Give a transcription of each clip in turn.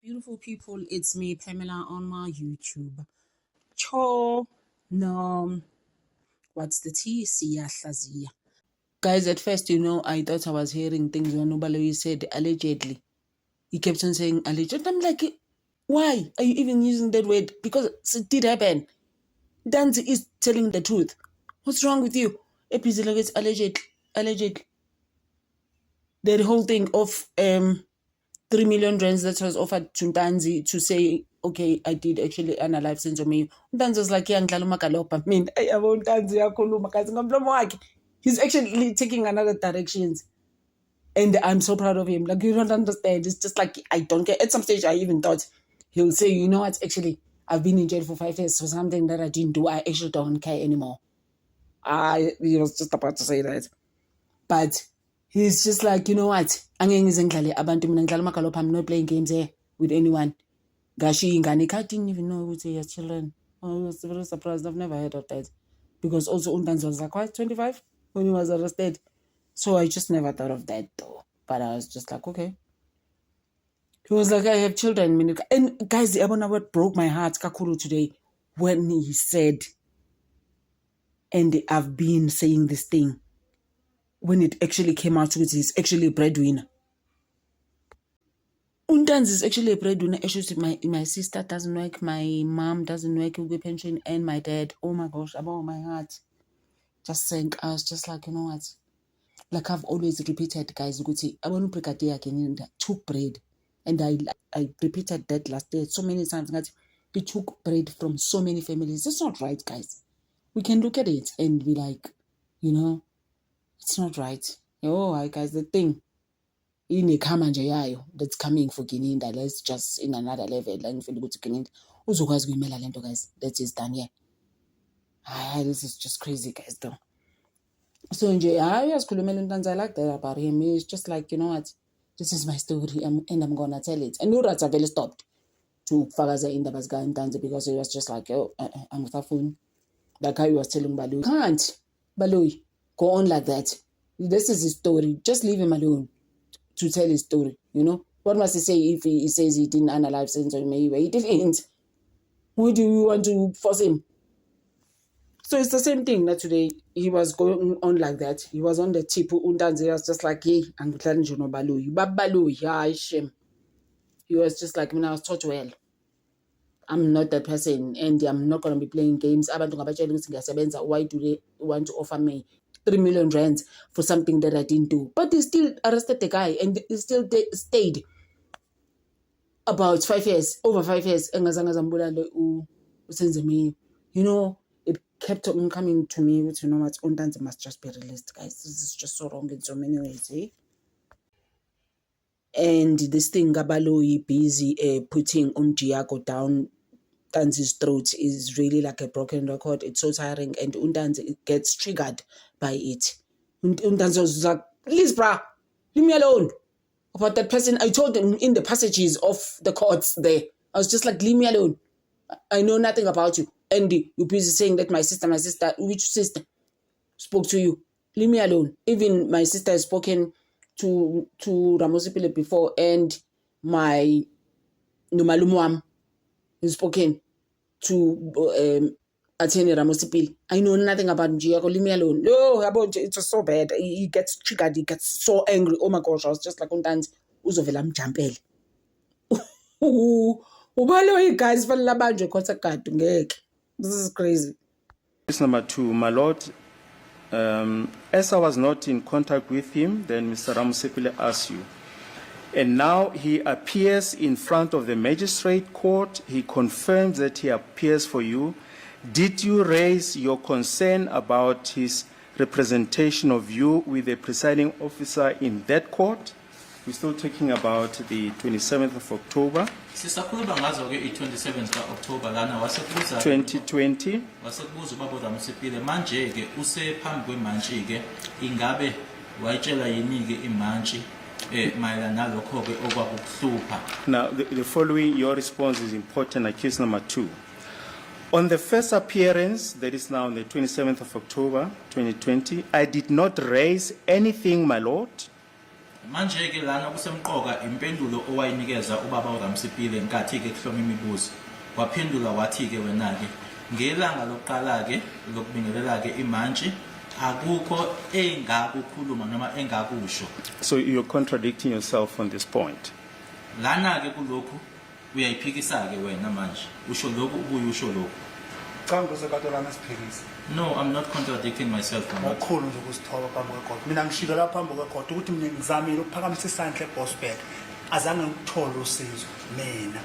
Beautiful people, it's me, Pamela, on my YouTube. Cho, no, what's the T? Siyahlazia. Guys, at first, I thought I was hearing things when Ubaloyi said allegedly. He kept on saying allegedly. I'm like, why are you even using that word? Because it did happen. Danzi is telling the truth. What's wrong with you? Episode it's allegedly. The whole thing of 3 million rands that was offered to Ntanzi to say, okay, I did actually analyze sense of me. Ntanzi was like, he's actually taking another directions. And I'm so proud of him. Like, you don't understand. It's just like, I don't care. At some stage, I even thought he'll say, you know what, actually, I've been in jail for 5 years for something that I didn't do. I actually don't care anymore. I was just about to say that. But he's just like, you know what? I'm not playing games here with anyone. Gashi Ingani, I didn't even know who he has children. I was very surprised. I've never heard of that. Because also Undanz was like, what, 25 when he was arrested? So I just never thought of that though. But I was just like, okay. He was like, I have children. And guys, I know what broke my heart, Kakuru, today, when he said, and I've been saying this thing, when it actually came out, which is actually a breadwinner. Undanz is actually a breadwinner. Actually, my sister doesn't work, my mom doesn't work with pension, and my dad. Oh my gosh, about my heart. Just sank. I was just like, you know what? Like I've always repeated, guys, you could say, I want to break a day again, took bread. And I repeated that last day so many times that we took bread from so many families. It's not right, guys. We can look at it and be like, it's not right. Oh, guys, the thing in a yayo that's coming for Gininda, let's just in another level. And feel good to Gininda. Also, guys, we lento, guys. That is done here. This is just crazy, guys, though. So I like that about him. He's just like, you know what? This is my story and I'm gonna tell it. And Uratsaveli stopped to Fagaza in the Basga and Tanza because he was just like, oh, I'm with a phone. Like how he was telling Balui. Can't, Balui, go on like that. This is his story. Just leave him alone to tell his story, What must he say if he says he didn't analyze sense of me? He didn't. Who do you want to force him? So it's the same thing that today he was going on like that. He was on the tip. Undanzi was just like, hey, I'm telling you, no Balu, yeah, shame. He was just like, I was taught well. I'm not that person and I'm not going to be playing games. Why do they want to offer me 3 million rands for something that I didn't do? But they still arrested the guy and he still stayed about 5 years, over 5 years. It kept on coming to me with, what, Undanzi must just be released, guys. This is just so wrong in so many ways, eh? And this thing, Gabaloyi busy putting Diago down Undanzi's throat is really like a broken record. It's so tiring, and Undanzi gets triggered by it. Undanzi was like, please, brah, leave me alone. About that person, I told him in the passages of the courts there, I was just like, leave me alone. I know nothing about you. And you're busy saying that my sister, which sister spoke to you? Leave me alone. Even my sister has spoken to Ramosipile before, and my Numalumuam has spoken to Attorney Ramosipile. I know nothing about Njiako. Leave me alone. No, it was so bad. He gets triggered. He gets so angry. Oh my gosh, I was just like, Undanzi, uzovela mjampele. Guys, this is crazy. Case number 2, my lord, as I was not in contact with him, then Mr. Ramosipile asked you. And now he appears in front of the magistrate court. He confirms that he appears for you. Did you raise your concern about his representation of you with the presiding officer in that court? We're still talking about the 27th of October, 2020. Now, the following, your response is important at case number 2. On the first appearance, that is now on the 27th of October, 2020, I did not raise anything, my lord, Manje ke lana kusemqoka impendulo owayinikeza ubaba uRamsipile nkathi ke kuhloma imibuzo. Waphendula wathi ke wena ke ngelanga lokuqala ke lokubingelela ke imantshi akukho engakukhuluma noma engakusho. So you're contradicting yourself on this point. Lana ke kulokhu uyayiphikisa ke wena manje. Usho lokhu ubuye usho lokhu. Cha ngizokatolana siphikisa. No, I'm not contradicting myself. Ngokhulu nje ukusithoba phambi kwekhotho. Mina ngishilo lapha phambi kwekhotho ukuthi mina ngizamile ukuphakamisa isandla eBosbek. Azange ngithole usizo mina.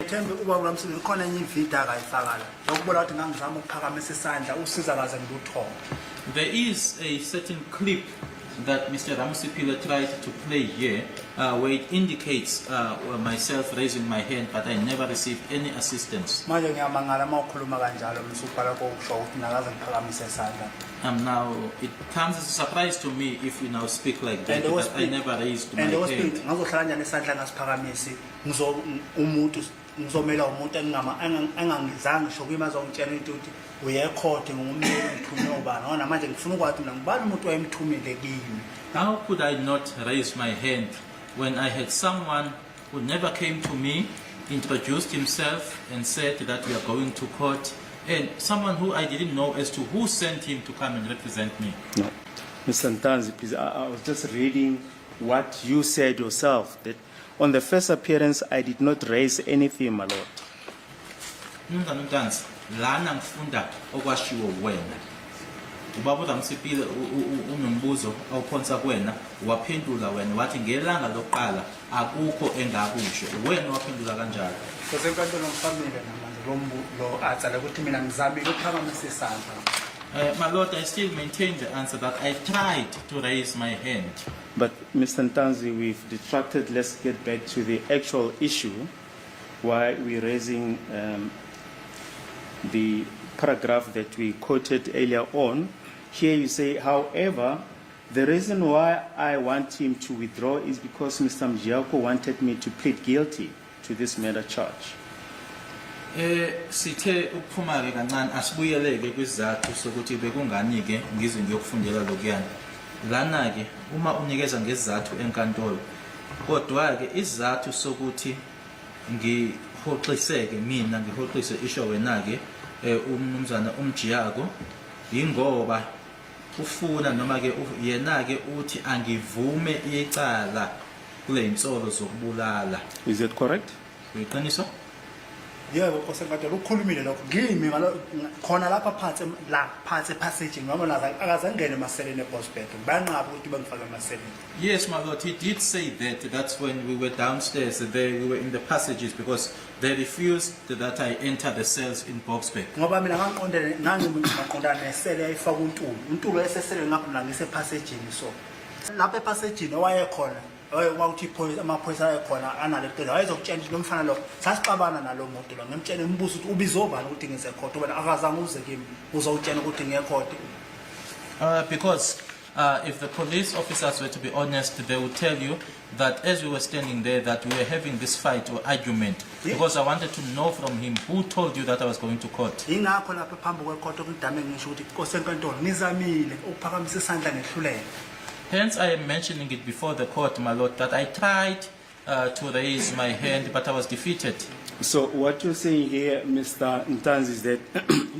Thembe uba uRamsipile khona enye ivideo akayifaka la. Lokubona ukuthi ngangizama ukuphakamisa isandla usiza kaze ngiluthola. There is a certain clip that Mr. Ramusipila tried to play here where it indicates myself raising my hand, but I never received any assistance. Manje ngiyamangala mawukhuluma kanjalo msubhala kokusho ukuthi nakaze ngiphakamise isandla. Now it comes as a surprise to me if you now speak like that, because I never raised my hand. Ngazohlala njani isandla ngasiphakamisi ngizomela umuntu engangizange ngisho kuyima azongitshela ukuthi uyekhothe ngumlimi ngithunywa ubani ngona manje ngifuna ukwazi mina ngibani umuntu wayemthumile kimi. How could I not raise my hand when I had someone who never came to me, introduced himself and said that we are going to court, and someone who I didn't know as to who sent him to come and represent me? No. Mr. Ntanzi, please, I was just reading what you said yourself, that on the first appearance, I did not raise anything, my lord. Mnumzane Ntanzi, lana ngifunda okwashiwo wena. Ubaba uRamsipile unombuzo awuphonsa kuwena, waphendula wena wathi ngelanga lokuqala akukho engakusho. Wena waphendula kanjalo. Senkantolo ngifamile namanje lo atsala ukuthi mina ngizamile ukuphakamisa isandla. My lord, I still maintain the answer that I tried to raise my hand. But Mr. Ntanzi, we've detracted. Let's get back to the actual issue. Why we're raising the paragraph that we quoted earlier on. Here you say, however, the reason why I want him to withdraw is because Mr. Mjiako wanted me to plead guilty to this murder charge. Sithe ukuphuma ke kancane asibuyeleke kwizathu sokuthi bekungani ke ngize ngiyokufundela lokuyana. Lana ke uma unikeza ngezathu enkantolo, kodwa ke izathu sokuthi ngihoxiseke mina ngihoxise isho wena ke umnumzana uMjiyako ingoba ufuna noma ke yena ke uthi angivume icala kule insolo zokubulala. Is that correct? Uyiqiniso? Yebo senkantolo ukhulumile lokho ngimi khona lapha phansi passage ngabona akazangene emaseleni eBosbek banqaba ukuthi bangifake emaseleni. Yes, my lord, he did say that. That's when we were downstairs. We were in the passages because they refused that I enter the cells in Boksburg. Ngoba mina ngangqondana nesele ayifaka uNtulu esesele ngapha ngise passage so lapha epassage owayekhona wawuthi amaphoyisa ayekhona analecela wayezokutshela nomfana lo sasixabana nalo muntu lo ngimtshela imbuzo ukuthi ubizobani ukuthi ngize court wena akazange uze kimi uzowutshela ukuthi ngiye court. Because if the police officers were to be honest, they would tell you that as we were standing there that we were having this fight or argument, because I wanted to know from him who told you that I was going to court. Ingakho lapha phambi kwecourt ukudame ngisho ukuthi kosenkantolo nizamile ukuphakamisa isandla ngehluleke. Hence I am mentioning it before the court, my lord, that I tried to raise my hand, but I was defeated. So what you're saying here, Mr. Ntanzi, is that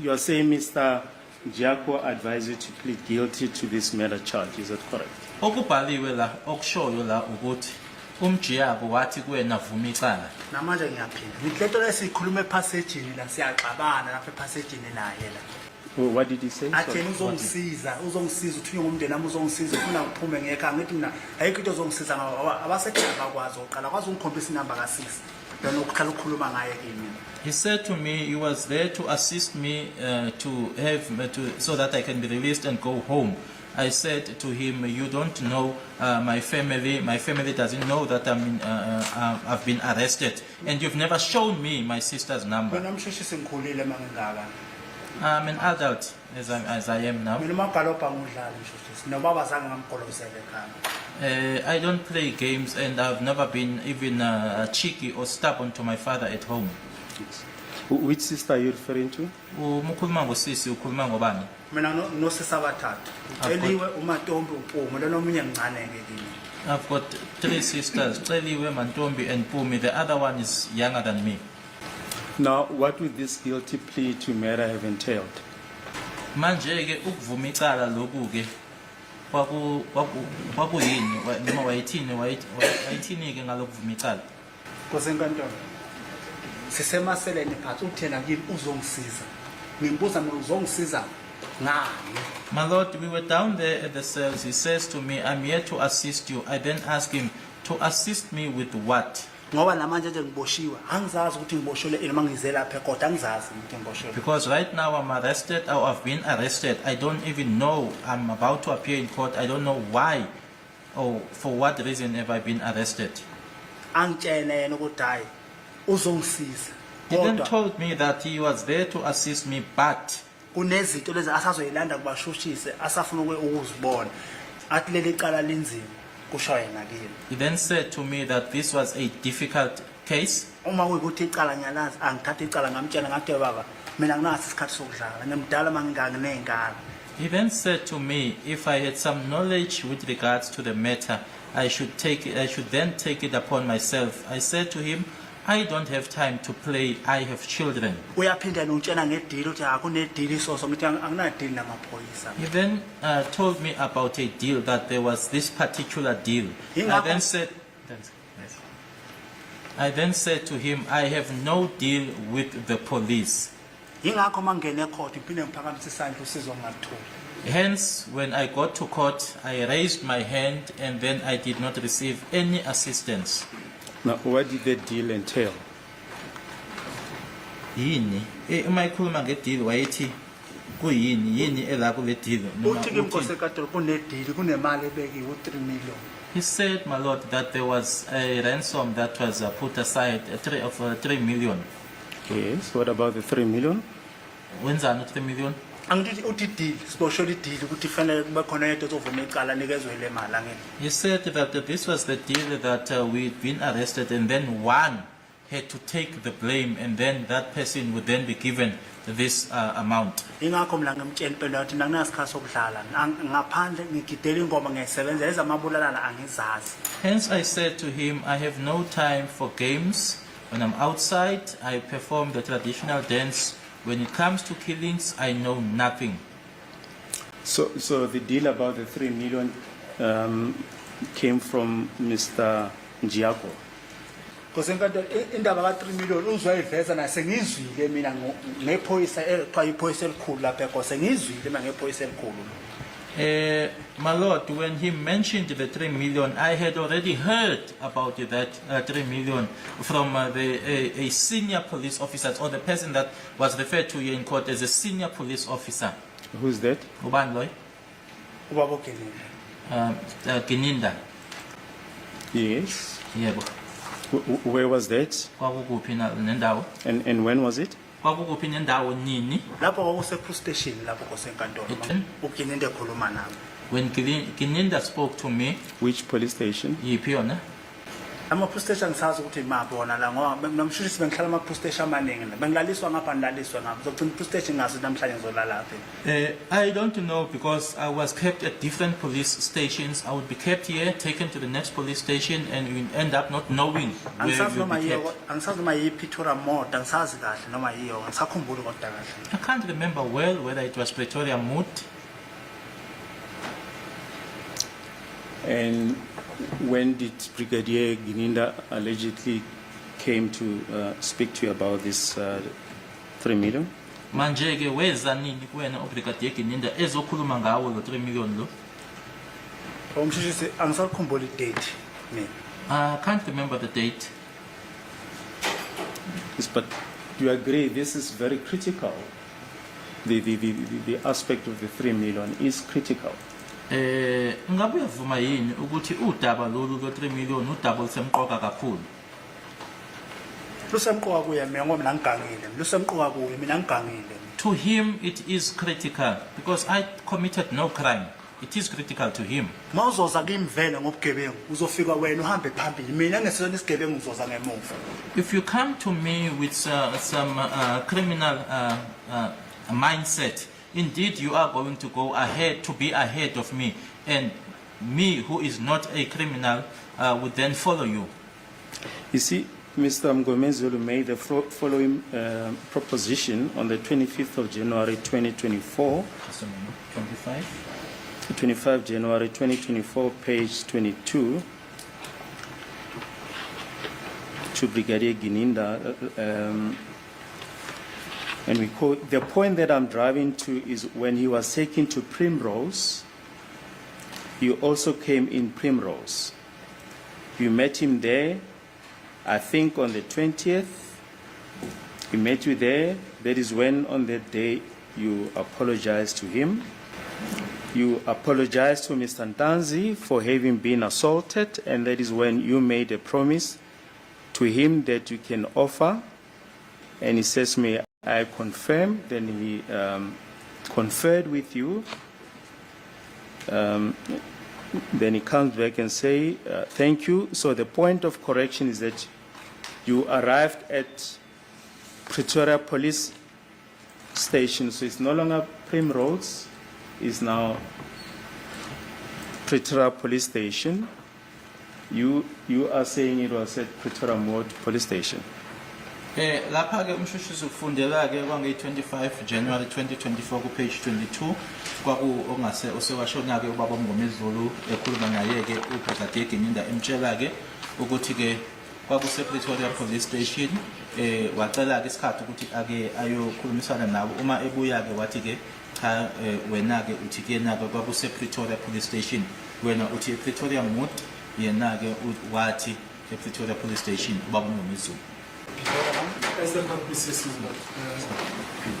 you're saying Mr. Mjiako advised you to plead guilty to this murder charge. Is that correct? Okubhaliwe la okushoyo la ukuthi uMjiyako wathi kuwena vuma icala. Namanje ngiyaphinda ngithetho lesikhuluma epassage la siyaxabana lapha epassage naye la. What did he say? Athena uzongisiza uthunywe ngumndeni nami uzongisiza ufuna ngiphume ngekhaya ngithi mina ayikho into ezongisiza ngoba abasekhaya bakwazi oqala kwazi ungikhombisa inamba ka6 then ukuhlala ukukhuluma ngaye kimi. He said to me he was there to assist me so that I can be released and go home. I said to him, you don't know my family. My family doesn't know that I've been arrested, and you've never shown me my sister's number. I'm an adult as I am now. I don't play games, and I've never been even cheeky or stubborn to my father at home. Which sister are you referring to? Mukhuluma ngosisi ukhuluma ngobani? Mina nosisi abathathu. Eliwe uMatombi uPhumo lo nomunye ngcane ke kimi. I've got 3 sisters, Celiwe, Mantombi and Pumi. The other one is younger than me. Now, what would this guilty plea to murder have entailed? Manje ke ukuvuma icala lokhu ke kwakuyini noma wayithini ke ngalokuvuma icala. Nkosenkantolo, sisemaseleni phansi uthena kimi uzongisiza. Ngimbuza mina uzongisiza ngani? My Lord, we were down there at the cells. He says to me, I'm here to assist you. I then ask him, to assist me with what? Ngoba namanje nje ngiboshiwe. Angizazi ukuthi ngiboshwe ini mangize lapha ekhota angizazi ukuthi ngiboshwe. Because right now I'm arrested, or I've been arrested. I don't even know. I'm about to appear in court. I don't know why or for what reason have I been arrested. Angitshene yena ukuthi hayi uzongisiza. He then Kodwa told me that he was there to assist me, but kunezinto lezi asazoyilanda kubashushise asafuna ukuzibona. Athi leli cala linzima kusho yena kimi. he then said to me that this was a difficult case. Uma kuyikuthi icala ngiyalazi angithatha icala ngamtshela ngathi baba mina nginaso isikhathi sokudlala ngimdala manginganginengane. He then said to me, if I had some knowledge with regards to the matter, I should then take it upon myself. I said to him, I don't have time to play, I have children. Uyaphinda nongitshela ngedili uthi akunedili soso ngithi anginadili namaphoyisa. He then told me about a deal, that there was this particular deal. I then said to him, I have no deal with the police. Yingakho mangene ecourt ngiphinde ngiphakamise isandla usizo ngalitholi. Hence, when I got to court, I raised my hand and then I did not receive any assistance. Now, what did the deal entail? Yini? Uma ikhuluma ngedeal wayethi kuyini? Yini ela kule deal? Noma Uthi ke uthini? Nkosenkantolo kunedili kunemali ebekiwe u3 million. He said, my Lord, that there was a ransom that was put aside, 3 million. Yes, what about the 3 million? Wenzani 3 million? Angithi uthi deal sibosho idili ukuthi fanele kube khona into ezovuma icala nikezwe le mali angeni. He said that this was the deal that we'd been arrested and then one had to take the blame and then that person would then be given this amount. Ingakho mina ngimtshela impela ukuthi anginasikhathi sokudlala ngaphandle ngigidela ingoma ngiyisebenzela ezamabulalana angizazi. Hence I said to him, I have no time for games. When I'm outside, I perform the traditional dance. When it comes to killings, I know nothing. So the deal about the 3 million came from Mr. Njiako. Nkosenkantolo indaba ka3 million uzwayiveza na sengizwile mina ngephoyisa ekuthiwa iphoyisa elikhulu lapha ekhose ngizwile mina ngephoyisa elikhulu. My Lord, when he mentioned the 3 million, I had already heard about that 3 million from a senior police officer, or the person that was referred to here in court as a senior police officer. Who's that? Ubani loyo? Ubaba uGeninda. Gininda. Yes. Yebo. Where was that? Kwakukuphi nendawo? And when was it? Kwakukuphi nendawo nini? Lapho kwakuse police station lapho Nkosenkantolo. uGeninda ekhuluma nami. When Gininda spoke to me, Which police station? yiphi yona? Ama police station ngisazi ukuthi mabona la ngoba namshisi bengihlala ama police station amaningi bengilaliswa ngapha ndaliswa ngapha zogcina police station ngazi namhlanje ngizolala lapha. I don't know, because I was kept at different police stations. I would be kept here, taken to the next police station, and we end up not knowing where Angisazi we noma would be yiyo kept. angisazi noma yiPretoria Moda angisazi kahle noma yiyo ngisakhumbula kodwa kahle. I can't remember well whether it was Pretoria Mood. And when did Brigadier Gininda allegedly came to speak to you about this 3 million? Manje ke weza nini kuwena uBrigadier Gininda ezokhuluma ngawo lo 3 million lo? Umshisi angisakhumbula idate mina. I can't remember the date. Yes, but do you agree this is very critical? The aspect of the 3 million is critical. Ngabe uyavuma yini ukuthi udaba lolu lo 3 million udaba olusemqoka kakhulu? Lusemqoka kuye mina ngoba mina ngigangile. Lusemqoka kuye mina ngigangile. To him it is critical, because I committed no crime. It is critical to him. Mawuzoza kimvele ngobugebengu uzofika wena uhambe phambili mina ngesona isigebengu uzoza ngemuva. If you come to me with some criminal mindset, indeed you are going to go ahead, to be ahead of me, and me, who is not a criminal, would then follow you. You see, Mr. Mngomezulu made the following proposition on the 25th of January 2024. Just a moment. 25. 25 January 2024, page 22, to Brigadier Gininda. And we quote, the point that I'm driving to is when he was taken to Primrose, you also came in Primrose. You met him there, I think on the 20th. He met you there. That is when on that day you apologized to him. You apologized to Mr. Ntanzi for having been assaulted, and that is when you made a promise to him that you can offer. And he says, may I confirm? Then he conferred with you. Then he comes back and say, thank you. So the point of correction is that you arrived at Pretoria Police Station. So it's no longer Primrose, it's now Pretoria Police Station. You are saying it was at Pretoria Mood Police Station. Lapha ke umshushuzi ufundela ke kwange 25 January 2024 ku page 22 kwaku ongase osewashona ke ubaba Mngomezulu ekhuluma naye ke uBrigadier Gininda emtshela ke ukuthi ke kwakuse Pretoria Police Station wacela ke isikhathi ukuthi ake ayokhulumisana nabo uma ebuya ke wathi ke cha wena ke uthi ke nake kwakuse Pretoria Police Station wena uthi Pretoria Mood yena ke wathi Pretoria Police Station ubaba Mngomezulu. As the publicist,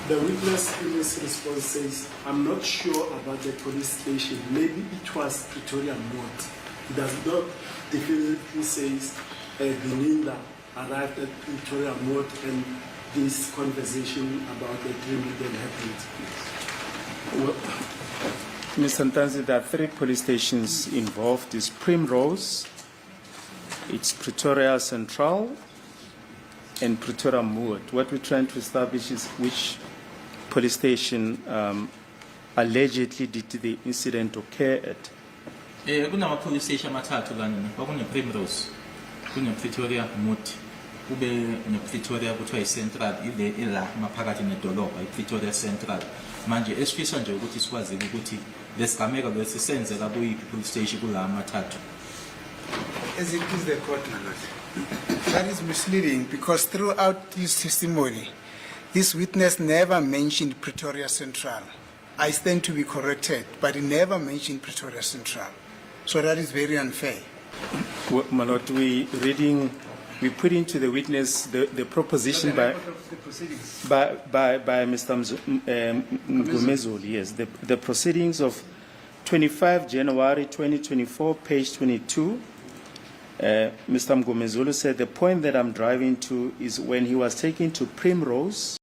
the witness in his response says, I'm not sure about the police station. Maybe it was Pretoria Mood. He does not definitively says Gininda arrived at Pretoria Mood and this conversation about the dream then happened. Well, Mr. Ntanzi, there are 3 police stations involved. It's Primrose, it's Pretoria Central, and Pretoria Mood. What we're trying to establish is which police station allegedly did the incident occur at. Kunama police station amathathu lana kwakune Primrose, kune Pretoria Mood, kube ne Pretoria kuthiwa iCentral ile ila maphakathi nedolobha iPretoria Central. Manje esifisa nje ukuthi sikwazi ukuthi lesigameko lesisenzeka kuyiphi police station kula amathathu. As it is the court, that is misleading because throughout his testimony, this witness never mentioned Pretoria Central. I stand to be corrected, but he never mentioned Pretoria Central. So that is very unfair. Well, my Lord, we put into the witness the proposition by Mr. Mngomezulu, yes, the proceedings of 25 January 2024, page 22. Mr. Mngomezulu said the point that I'm driving to is when he was taken to Primrose,